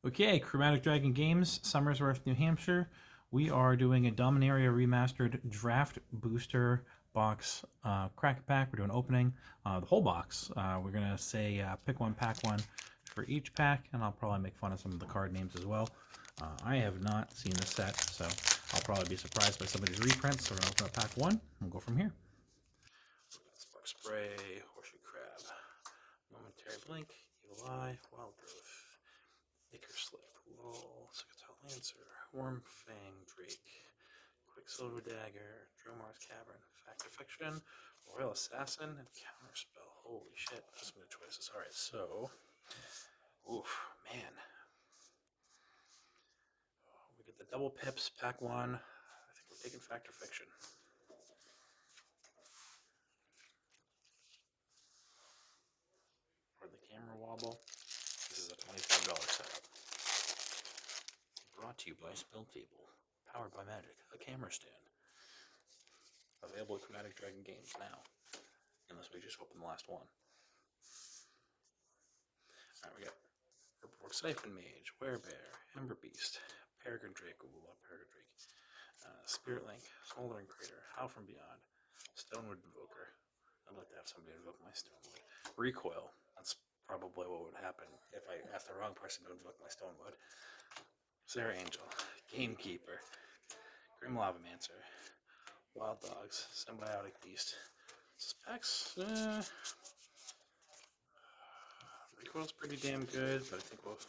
Okay, Chromatic Dragon Games, Somersworth, New Hampshire. We are doing a Dominaria Remastered Draft Booster Box crack pack. We're doing opening the whole box. We're going to say pick one, pack one for each pack, and I'll probably make fun of some of the card names as well. I have not seen this set, so I'll probably be surprised by somebody's reprints. So we're going to open up pack one, and we'll go from here. Spark Spray, Horseshoe Crab, Momentary Blink, Eval, Wild Growth, Acre Slip, Lull, Succotaw Lancer, Worm Fang Drake, Quicksilver Dagger, Dromar's Cavern, Fact Fiction, Royal Assassin, and Counterspell. Holy shit, that's some good choices. Alright, so, oof, man. We get the double pips, pack one. I think we're taking Fact Fiction. For the camera wobble, this is a $25 setup. Brought to you by Spell Table, powered by Magic, a camera stand. Available at Chromatic Dragon Games now, unless we just open the last one. Alright, we got Herborg Siphon Mage, Werebear, Ember Beast, Peregrine Drake, ooh, love Peregrine Drake, Spirit Link, Smoldering Crater, Howl from Beyond, Stonewood Invoker. I'd like to have somebody invoke my Stonewood. Recoil, that's probably what would happen if I asked the wrong person to invoke my Stonewood. Sarah Angel, Gamekeeper, Grim Lavamancer, Wild Dogs, Symbiotic Beast. Specs, Recoil's pretty damn good, but I think we're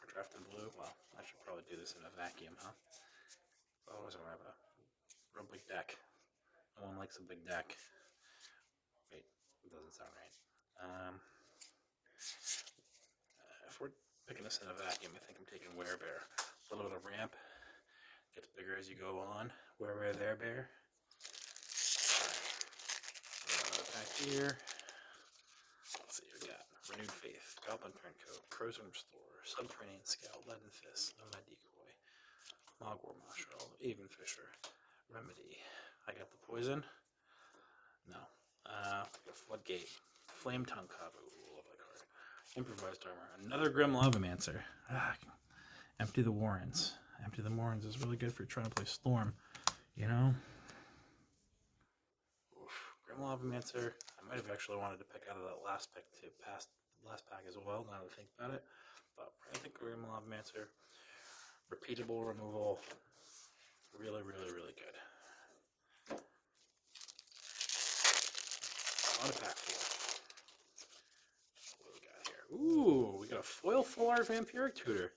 drafting blue. Well, I should probably do this in a vacuum, huh? Always have a real big deck. No one likes a big deck. Wait, it doesn't sound right. If we're picking this in a vacuum, I think I'm taking Werebear. A little bit of ramp. Gets bigger as you go on. Werebear, there, bear. Back here. Let's see what we got. Renewed Faith, Goblin Turncoat, Frozen Restorer, Subterranean Scout, Leaden Fist, Nomad Decoy, Mogwar Marshal, Aven Fisher, Remedy. I got the poison. No. Floodgate, Flame Tongue Kavu. Love that card. Improvised Armor. Another Grim Lavamancer. Empty the Warrens. Empty the Warrens is really good for trying to play Storm. You know? Oof. Grim Lavamancer. I might have actually wanted to pick out of that last pick to pass the last pack as well, now that I think about it. But I think Grim Lavamancer, repeatable removal, really, really, really good. On to pack four. What do we got here? Ooh, we got a foil full art Vampiric Tutor.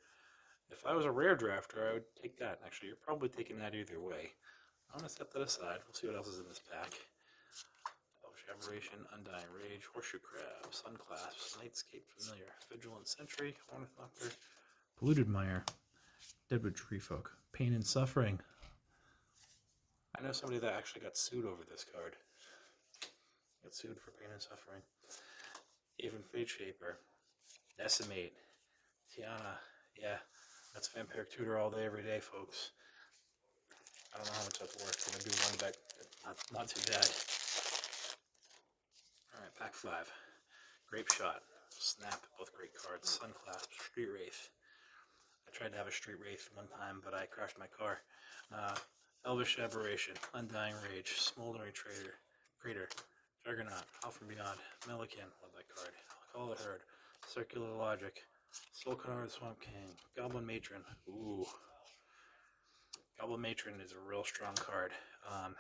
If I was a rare drafter, I would take that. Actually, you're probably taking that either way. I'm going to set that aside. We'll see what else is in this pack. Elvish Aberration, Undying Rage, Horseshoe Crab, Sunclasp, Nightscape Familiar, Vigilant Sentry, Ornithopter, Polluted Mire, Deadwood Treefolk, Pain and Suffering. I know somebody that actually got sued over this card. Got sued for Pain and Suffering. Even Fate Shaper, Decimate, Tiana, yeah, that's Vampiric Tutor all day, every day, folks. I don't know how much that's worth. I'm going to do one bet. Not too bad. Alright, pack 5. Grape Shot, Snap, both great cards. Sunclasp, Street Wraith. I tried to have a Street Wraith one time, but I crashed my car. Elvish Aberration, Undying Rage, Smoldering Crater, Juggernaut, Howl from Beyond, Melican, love that card. Call the Herd, Circular Logic, Solkanar the Swamp King, Goblin Matron, ooh. Goblin Matron is a real strong card. I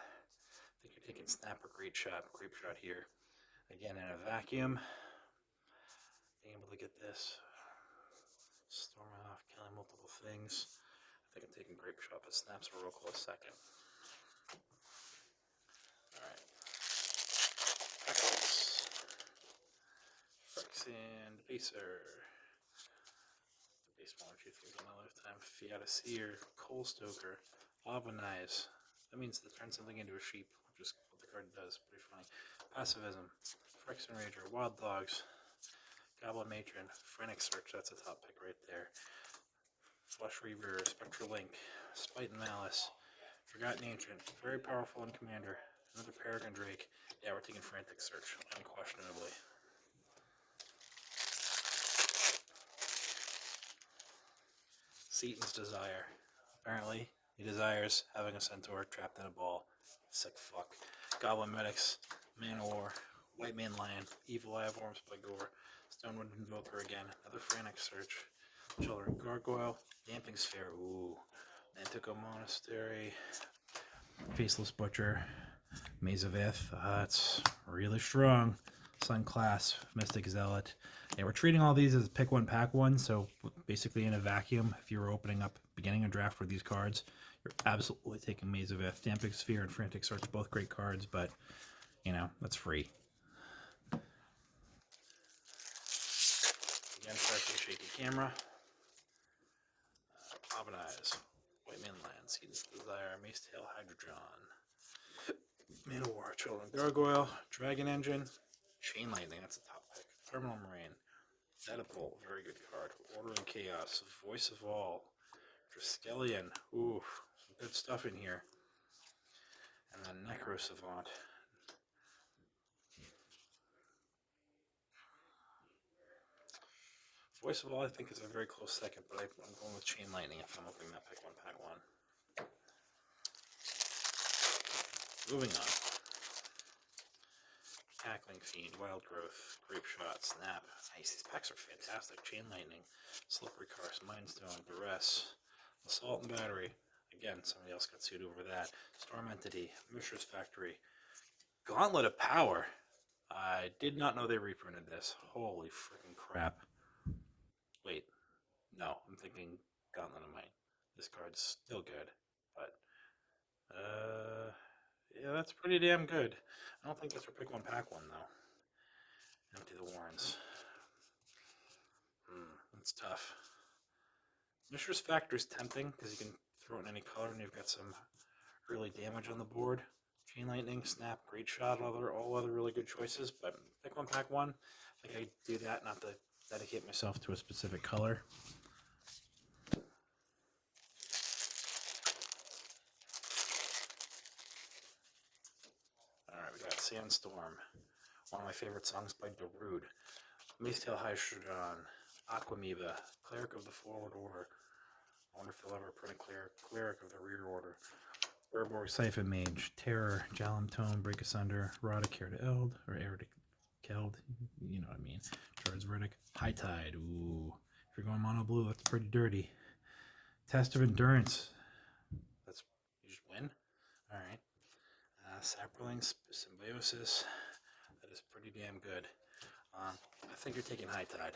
think you're taking Snap or Grape Shot here. Again, in a vacuum. Being able to get this. Storm off, killing multiple things. I think I'm taking Grape Shot, but Snap's a real close second. Alright. Phyrexian, Baser. Base one or two things on my lifetime. Fiat Seer, Coal Stoker, Avanize. That means to turn something into a sheep, which is what the card does. Pretty funny. Passivism, Phyrexian Rager, Wild Dogs, Goblin Matron, Frantic Search, that's a top pick right there. Flush Reaver, Spectral Link, Spite and Malice, Forgotten Ancient, very powerful in Commander. Another Peregrine Drake. Yeah, we're taking Frantic Search, unquestionably. Seaton's Desire. Apparently, he desires having a centaur trapped in a ball. Sick fuck. Goblin Medics, Man of War, White Man Lion, Evil Eye of Worms by Gore, Stonewind Invoker again, another Frantic Search, Children Gargoyle, Damping Sphere, ooh, Nantico Monastery, Faceless Butcher, Maze of Ith, that's really strong. Sun Clasp, Mystic Zealot. Yeah, we're treating all these as pick one, pack one, so basically in a vacuum, if you were opening up beginning a draft with these cards, you're absolutely taking Maze of Ith. Damping Sphere and Frantic Search, both great cards, but, you know, that's free. Again, sorry for the shaky camera. Oven Eyes, White Man Lion, Seaton's Desire, Mace Tail, Hydrodron, Man of War, Children Gargoyle, Dragon Engine, Chain Lightning, that's a top pick, Terminal Moraine, Netapole, very good card, Order and Chaos, Voice of All, Triskelion, ooh, some good stuff in here, and then Necro Savant. Voice of All, I think, is a very close second, but I'm going with Chain Lightning if I'm opening that pick one, pack one. Moving on. Cackling Fiend, Wild Growth, Grape Shot, Snap. Nice, these packs are fantastic. Chain Lightning, Slippery Curse, Mindstone, Duress, Assault and Battery. Again, somebody else got sued over that. Storm Entity, Mishra's Factory, Gauntlet of Power. I did not know they reprinted this. Holy freaking crap. Wait, no, I'm thinking Gauntlet of Might. This card's still good, but yeah, that's pretty damn good. I don't think that's for pick one, pack one, though. Empty the Warrens. That's tough. Mishra's Factor is tempting because you can throw it in any color and you've got some early damage on the board. Chain Lightning, Snap, Great Shot, all other really good choices, but pick one, pack one. I think I do that not to dedicate myself to a specific color. Alright, we got Sandstorm, one of my favorite songs by Darude. Mace-Tail Hydrodron, Aquamoeba, Cleric of the Forward Order. I wonder if they'll ever print a Cleric of the Rear Order. Urborg Siphon Mage, Terror, Jalum Tome, Break Asunder, Roddick, Care to Eld, or Eridic Keld, you know what I mean. Charles Riddick, High Tide, ooh. If you're going mono blue, that's pretty dirty. Test of Endurance, that's, you just win? Alright. Saproling, Symbiosis, that is pretty damn good. I think you're taking High Tide.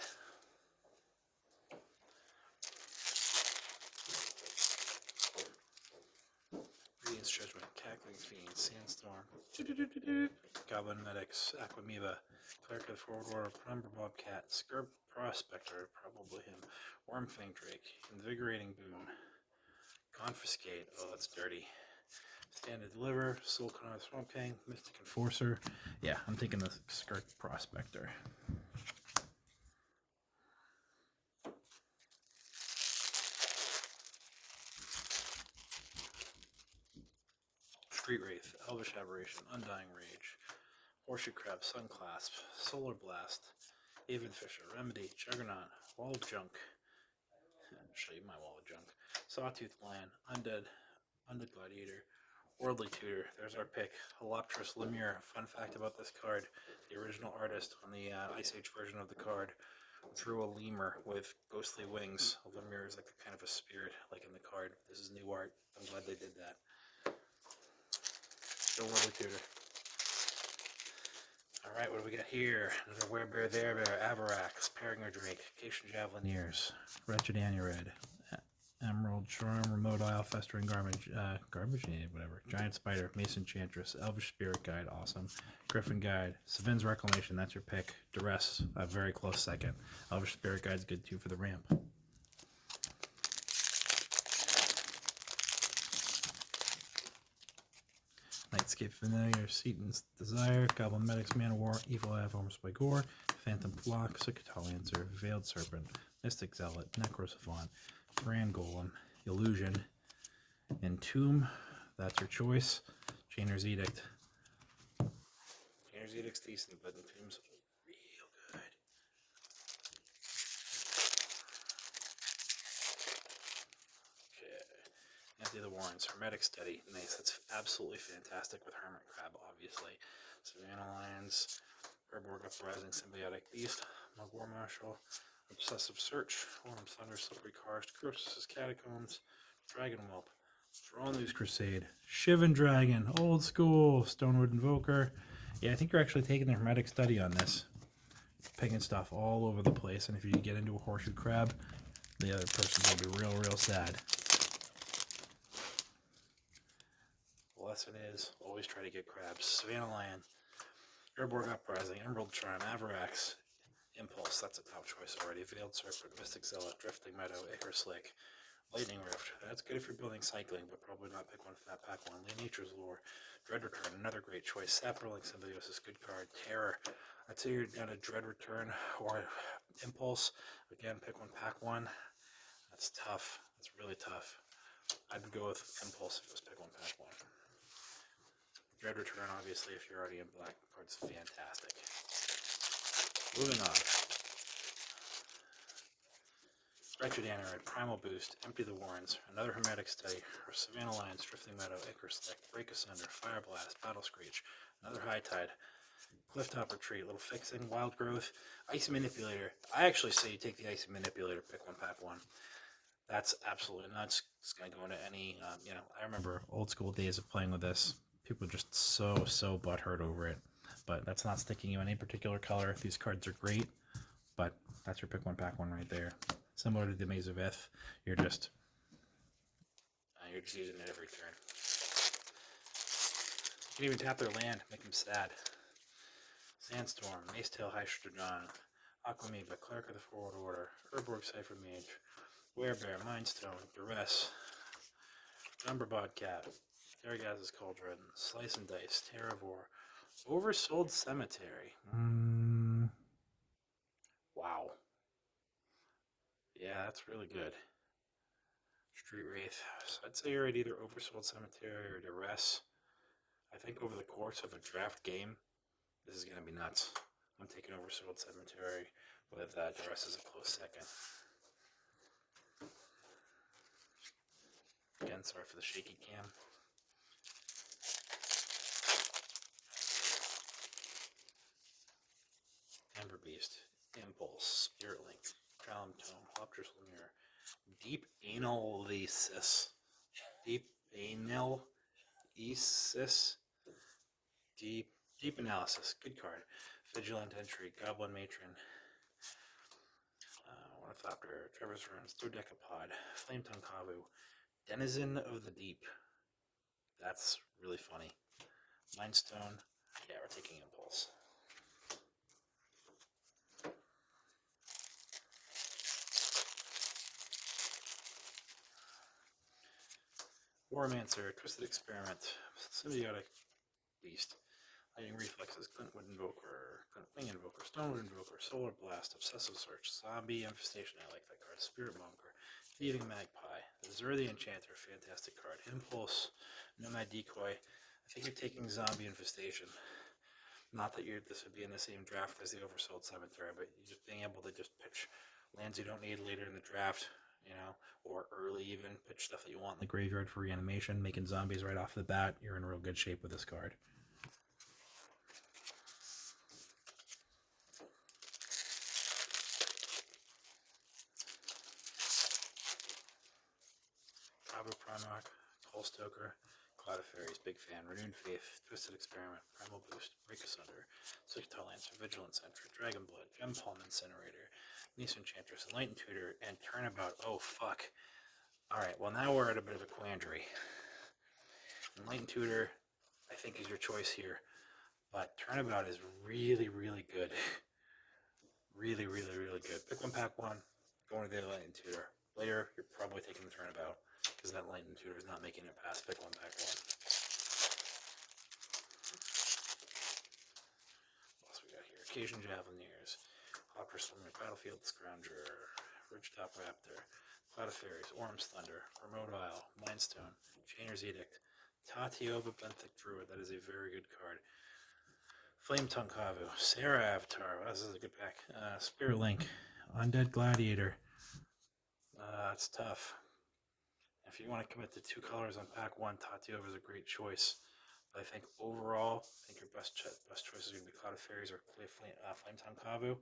Radiance Judgment, Cackling Fiend, Sandstorm, Goblin Medics, Aquamoeba, Cleric of the Forward Order, Penumbra Bobcat, Scurb Prospector, probably him, Wormfang Drake, Invigorating Boon, Confiscate, oh that's dirty, Stand and Deliver, Soul Canal Swamp King, Mystic Enforcer, yeah, I'm taking the Scurb Prospector. Street Wraith, Elvish Aberration, Undying Rage, Horseshoe Crab, Sunclasp, Solar Blast, Haven Fisher, Remedy, Juggernaut, Wall of Junk. I'll show you my Wall of Junk. Sawtooth Lion, Undead Gladiator, Worldly Tutor. There's our pick. Holoptrus Lemure. Fun fact about this card: the original artist on the Ice Age version of the card drew a lemur with ghostly wings. A lemure is like a kind of a spirit, like in the card. This is new art. I'm glad they did that. Still Worldly Tutor. Alright, what do we got here? Another Werebear, There Bear, Avarax, Peregrine Drake, Cation Javelineers, Wretched Anured, Emerald Charm, Remote Isle, Festering Garbage, whatever, Giant Spider, Mason Chantress, Elvish Spirit Guide, awesome, Griffin Guide, Savin's Reclamation, that's your pick, Duress, a very close second, Elvish Spirit Guide's good too for the ramp. Nightscape Familiar, Seaton's Desire, Goblin Medics, Man of War, Evil Eye of Worms by Gore, Phantom Flock, Succutal Answer, Veiled Serpent, Mystic Zealot, Necrosavant, Grand Golem, Illusion, Entomb, that's your choice, Chainer's Edict. Chainer's Edict's decent, but Entomb's real good. Empty the Warrens, Hermetic Study. Nice, that's absolutely fantastic with Hermit Crab, obviously. Savannah Lions, Herborg Uprising, Symbiotic Beast, Mug War Marshal, Obsessive Search, Orm Thunder, Slippery Karst, Croesus' Catacombs, Dragon Whelp, Throne's Crusade, Shivan Dragon, Old School, Stonewood Invoker. Yeah, I think you're actually taking the Hermetic Study on this. Picking stuff all over the place, and if you get into a Horseshoe Crab, the other person will be real, real sad. The lesson is, always try to get crabs. Savannah Lion, Airborg Uprising, Emerald Charm, Avarax, Impulse, that's a top choice already. Veiled Serpent, Mystic Zealot, Drifting Meadow, Icarus Lake, Lightning Rift. That's good if you're building cycling, but probably not pick one for that pack one. Lay Nature's Lore, Dread Return, another great choice. Saproling Symbiosis, good card. Terror. I'd say you're down to Dread Return or Impulse. Again, pick one, pack one. That's tough. That's really tough. I'd go with Impulse if it was pick one, pack one. Dread Return, obviously, if you're already in black, the card's fantastic. Moving on. Wretched Amulet, Primal Boost, Empty the Warrens, another Hermetic Study, or Savannah Lions, Drifting Meadow, Icarus Lake, Break Asunder, Fire Blast, Battle Screech, another High Tide, Clifftop Retreat, Little Fixing, Wild Growth, Icy Manipulator. I actually say you take the Icy Manipulator, pick one, pack one. That's absolutely nuts. It's going to go into any, I remember old school days of playing with this. People are just so butthurt over it. But that's not sticking you in any particular color. These cards are great, but that's your pick one, pack one right there. Similar to the Maze of Ith, you're just using it every turn. You can even tap their land, make them sad. Sandstorm, Macetail, Hydrodon, Aquamoeba, Cleric of the Forward Order, Urborg Cypher Mage, Werebear, Mindstone, Duress, Jumberbot Cat, Terragaz's Cauldron, Slice and Dice, Terravore, Oversold Cemetery. Wow. Yeah, that's really good. Street Wraith. So I'd say you're at either Oversold Cemetery or Duress. I think over the course of a draft game, this is going to be nuts. I'm taking Oversold Cemetery with Duress as a close second. Again, sorry for the shaky cam. Ember Beast, Impulse, Spirit Link, Tralam Tome, Hopter's Lemure, Deep Analysis. Deep Analysis. Deep Analysis. Good card. Vigilant Entry, Goblin Matron, Ornithopter, Trevor's Runs, Dodecapod, Flame Tongue Kavu, Denizen of the Deep. That's really funny. Mindstone. Yeah, we're taking Impulse. Warmancer, Twisted Experiment, Symbiotic Beast, Lightning Reflexes, Glintwood Invoker, Glintwing Invoker, Stonewood Invoker, Solar Blast, Obsessive Search, Zombie Infestation, I like that card, Spirit Monker, Thieving Magpie, Azure the Enchanter, fantastic card, Impulse, Nomad Decoy. I think you're taking Zombie Infestation. Not that this would be in the same draft as the Oversold Cemetery, but you just being able to just pitch lands you don't need later in the draft, or early even, pitch stuff that you want in the graveyard for reanimation, making zombies right off the bat, you're in real good shape with this card. Cabo Primarch, Coal Stoker, Cloud of Fairies, big fan, Renewed Faith, Twisted Experiment, Primal Boost, Break Asunder, Six-Tail Lancer, Vigilance Entry, Dragon Blood, Gem Palm Incinerator, Niece Enchantress, Enlightened Tutor, and Turnabout. Oh, fuck. Alright, well now we're at a bit of a quandary. Enlightened Tutor, I think, is your choice here. But Turnabout is really, really good. Really, really, really good. Pick one, pack one, going to the Enlightened Tutor. Later, you're probably taking the Turnabout, because that Enlightened Tutor is not making it past pick one, pack one. What else we got here? Occasion Javelineers, Hopper Slimmer, Battlefield Scrounger, Ridgetop Raptor, Cloud of Fairies, Orm's Thunder, Remote Isle, Mindstone, Chainer's Edict, Tatioba Benthic Druid, that is a very good card. Flame Tongue Kavu, Sarah Avatar, wow, this is a good pack. Spirit Link, Undead Gladiator, that's tough. If you want to commit to 2 colors on pack 1, Tatio is a great choice. But I think overall, your best choice is going to be Cloud of Fairies or Flametongue Kavu.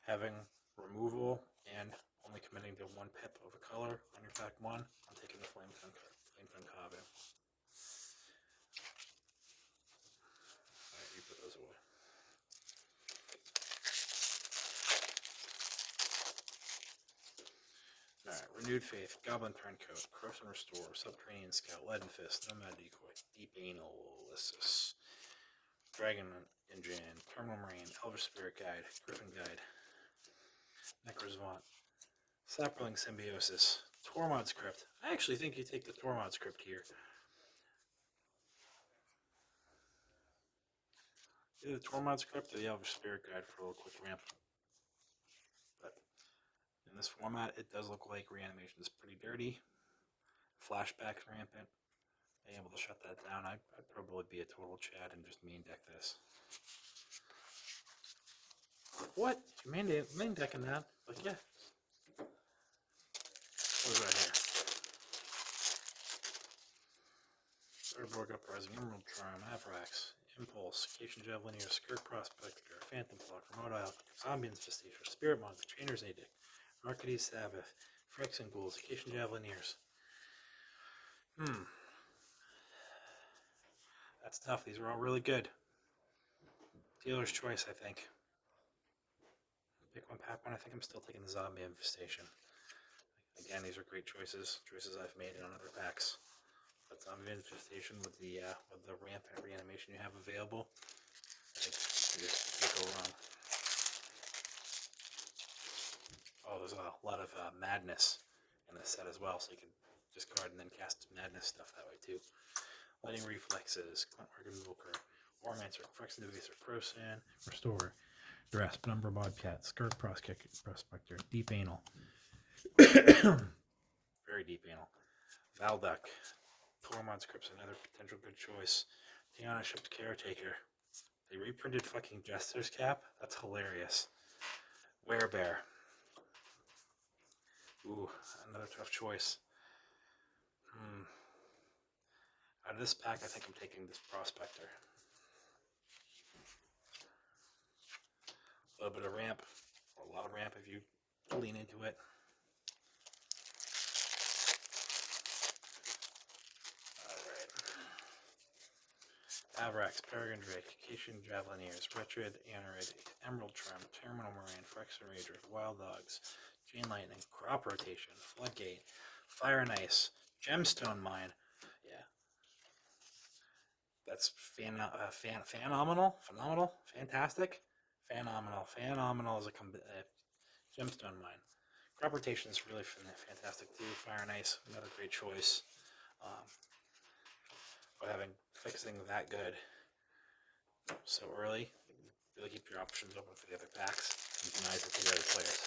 Having removal and only committing to 1 pip of a color on your pack 1, I'm taking the Flametongue Kavu. Alright, you put those away. Alright, Renewed Faith, Goblin Turncoat, Corruption Restore, Subterranean Scout, Leaden Fist, Nomad Decoy, Deep Anal, Lysis, Dragon Engine, Terminal Marine, Elvish Spirit Guide, Griffin Guide, Necrozvant, Sapling Symbiosis, Tormod's Crypt. I actually think you take the Tormod's Crypt here. Either the Tormod's Crypt or the Elvish Spirit Guide for a little quick ramp. But in this format, it does look like reanimation is pretty dirty. Flashbacks rampant. Being able to shut that down, I'd probably be a total Chad and just main deck this. What? You main decking that? But yeah. What is that here? Urborg Uprising, Emerald Charm, Avrax, Impulse, Cation Javelineer, Skirk Prospector, Phantom Flock, Remote Isle, Zombie Infestation, Spirit Monk, Trainer's Edict, Arcades Sabbath, Frex and Ghouls, Cation Javelineers. That's tough. These are all really good. Dealer's choice, I think. Pick 1, pack 1. I think I'm still taking the Zombie Infestation. Again, these are great choices I've made in other packs. But Zombie Infestation with the rampant reanimation you have available, I think you can't go wrong. Oh, there's a lot of madness in this set as well, so you can discard and then cast madness stuff that way too. Lightning Reflexes, Clint Organ Invoker, Ormancer, Phyrexian Devastator, Prosan, Restore, Duress, Penumbra Bobcat, Skirk Prospector, Deep Anal. Very Deep Anal. Valduck, Tormod's Crypt's another potential good choice. Tiana Ship's Caretaker. They reprinted fucking Jester's Cap? That's hilarious. Werebear. Ooh, another tough choice. Out of this pack, I think I'm taking this Prospector. A little bit of ramp, or a lot of ramp if you lean into it. Avrax, Peregrine Drake, Cation Javelineers, Retrid, Anorid, Emerald Charm, Terminal Marine, Phyrexian Rager, Wild Dogs, Chain Lightning, Crop Rotation, Floodgate, Fire and Ice, Gemstone Mine. Yeah. That's phenomenal, fantastic, phenomenal as a Gemstone Mine. Crop Rotation is really fantastic too. Fire and Ice, another great choice. But fixing that good so early, really keep your options open for the other packs and denies it to the other players.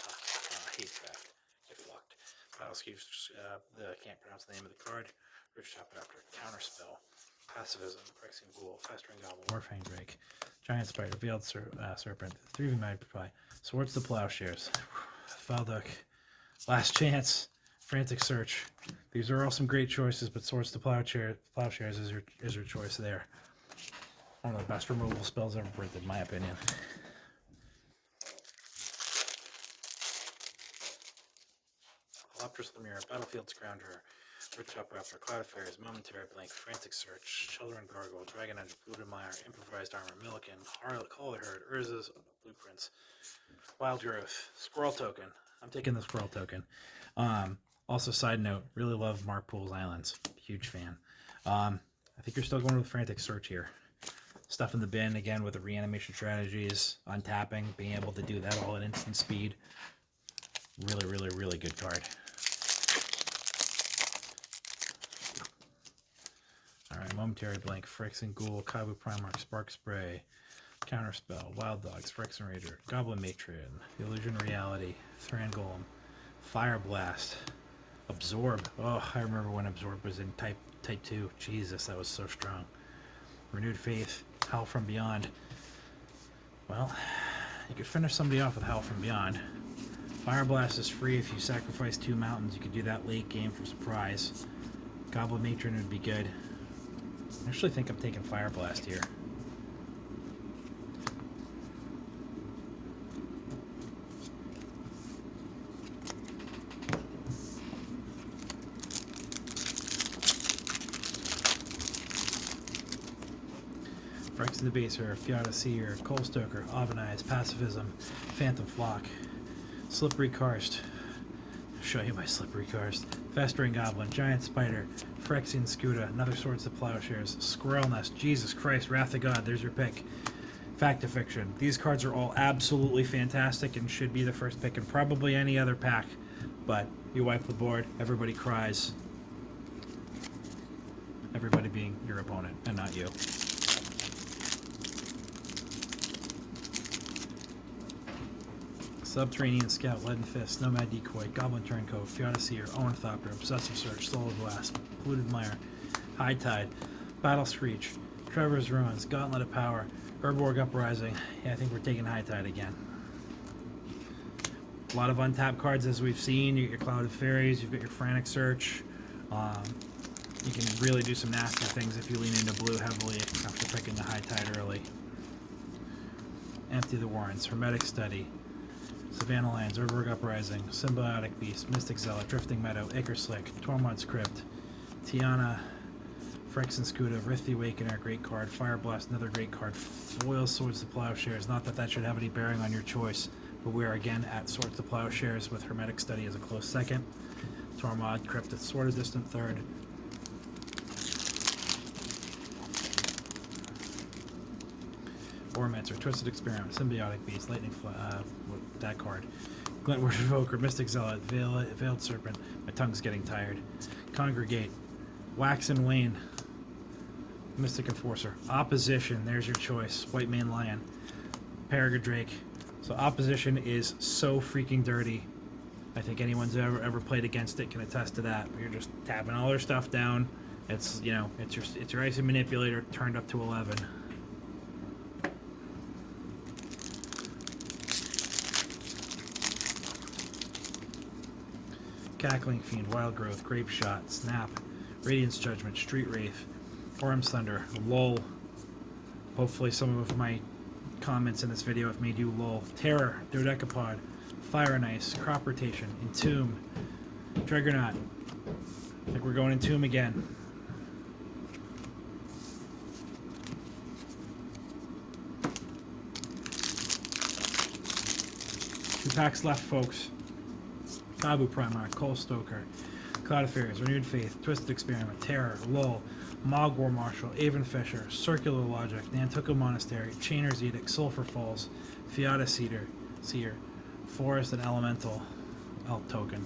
Hate Craft, get fucked. Battleskies, can't pronounce the name of the card. Rich Top After, Counterspell, Passivism, Phyrexian Ghoul, Festering Goblin, Warfang Drake, Giant Spider, Veiled Serpent, 3v Magpie, Swords to Plowshares, Valduck, Last Chance, Frantic Search. These are all some great choices, but Swords to Plowshares is your choice there. One of the best removal spells ever printed, in my opinion. Holopter's Lemure, Battlefield Scrounger, Rich Up Raptor, Cloud of Fairies, Momentary Blank, Frantic Search, Children Gargoyle, Dragon Edge, Bludemeyer, Improvised Armor, Milliken, Caller Herd, Urza's Blueprints, Wild Growth, Squirrel Token. I'm taking the Squirrel Token. Also, side note, really love Mark Poole's Islands. Huge fan. I think you're still going with Frantic Search here. Stuff in the bin, again, with the reanimation strategies, untapping, being able to do that all at instant speed. Really, really, really good card. Alright, Momentary Blank, Phyrexian Ghoul, Kabu Primarch, Spark Spray, Counterspell, Wild Dogs, Phyrexian Rager, Goblin Matron, Illusion Reality, Thran Golem, Fire Blast, Absorb. Oh, I remember when Absorb was in Type 2. Jesus, that was so strong. Renewed Faith, Howl from Beyond. Well, you could finish somebody off with Howl from Beyond. Fire Blast is free if you sacrifice 2 mountains. You could do that late game for surprise. Goblin Matron would be good. I actually think I'm taking Fire Blast here. Rex in the Baser, Fiata Seer, Coal Stoker, Avenize, Pacifism, Phantom Flock, Slippery Karst. I'll show you my Slippery Karst. Festering Goblin, Giant Spider, Phyrexian Scuda, Another Swords to Plowshares, Squirrel Nest, Jesus Christ, Wrath of God, there's your pick. Fact or Fiction. These cards are all absolutely fantastic and should be the first pick in probably any other pack. But you wipe the board, everybody cries. Everybody being your opponent and not you. Subterranean Scout, Leaden Fist, Nomad Decoy, Goblin Turncoat, Fiata Seer, Ornithopter, Obsessive Search, Soul of Blast, Polluted Mire, High Tide, Battle Screech, Trevor's Ruins, Gauntlet of Power, Urborg Uprising. Yeah, I think we're taking High Tide again. A lot of untapped cards as we've seen. You get your Clouded Fairies, you've got your Frantic Search. You can really do some nasty things if you lean into blue heavily after picking a High Tide early. Empty the Warrens, Hermetic Study, Savannah Lands, Urborg Uprising, Symbiotic Beast, Mystic Zealot, Drifting Meadow, Acre Slick, Tormod's Crypt, Tiana, Phyrexian Scuda, Rift the Awakener, great card, Fire Blast, another great card, Foil Swords to Plowshares. Not that that should have any bearing on your choice, but we are again at Swords to Plowshares with Hermetic Study as a close second. Tormod, Crypt at sort of distant third. Oromancer, Twisted Experiment, Symbiotic Beast, Lightning that card. Glintwort Evoker, Mystic Zealot, Veiled Serpent. My tongue's getting tired. Congregate, Wax and Wane, Mystic Enforcer. Opposition, there's your choice. White Mane Lion, Paragon Drake. So Opposition is so freaking dirty. I think anyone's ever played against it can attest to that. You're just tapping all their stuff down. It's, you know, it's your Icy Manipulator turned up to 11. Cackling Fiend, Wild Growth, Grape Shot, Snap, Radiance Judgment, Street Wraith, Orm's Thunder, Lull. Hopefully some of my comments in this video have made you lull. Terror, Dodecapod, Fire and Ice, Crop Rotation, Entomb, Dreadnought. I think we're going Entomb again. Two packs left, folks. Kabu Primarch, Coal Stoker, Cloud of Fairies, Renewed Faith, Twisted Experiment, Terror, Lull, Mogwar Marshal, Avon Fisher, Circular Logic, Nantucket Monastery, Chainer's Edict, Sulphur Falls, Fiata Seer, Forest and Elemental Elk Token.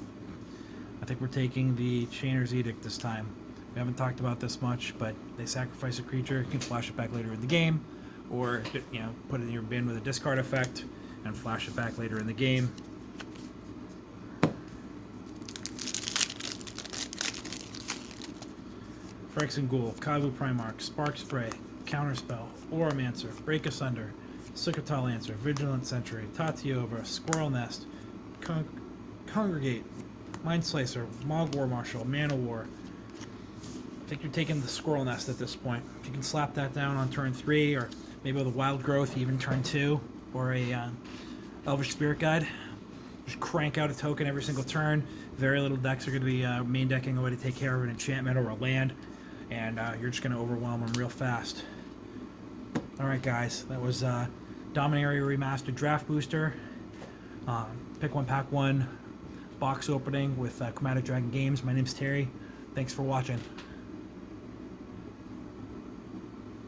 I think we're taking the Chainer's Edict this time. We haven't talked about this much, but they sacrifice a creature, you can flash it back later in the game, or, you know, put it in your bin with a discard effect and flash it back later in the game. Phyrexian Ghoul, Kavu Primarch, Spark Spray, Counterspell, Oromancer, Break Asunder, Succotaw Lancer, Vigilant Sentry, Tatiova, Squirrel Nest, Congregate, Mind Slicer, Mogwar Marshal, Man of War. I think you're taking the Squirrel Nest at this point. If you can slap that down on turn 3, or maybe with a Wild Growth, even turn 2, or a Elvish Spirit Guide. Just crank out a token every single turn. Very little decks are going to be main decking a way to take care of an enchantment or a land, and you're just going to overwhelm them real fast. Alright guys, that was Dominaria Remastered Draft Booster. Pick one, pack one box opening with Chromatic Dragon Games. My name's Terry. Thanks for watching.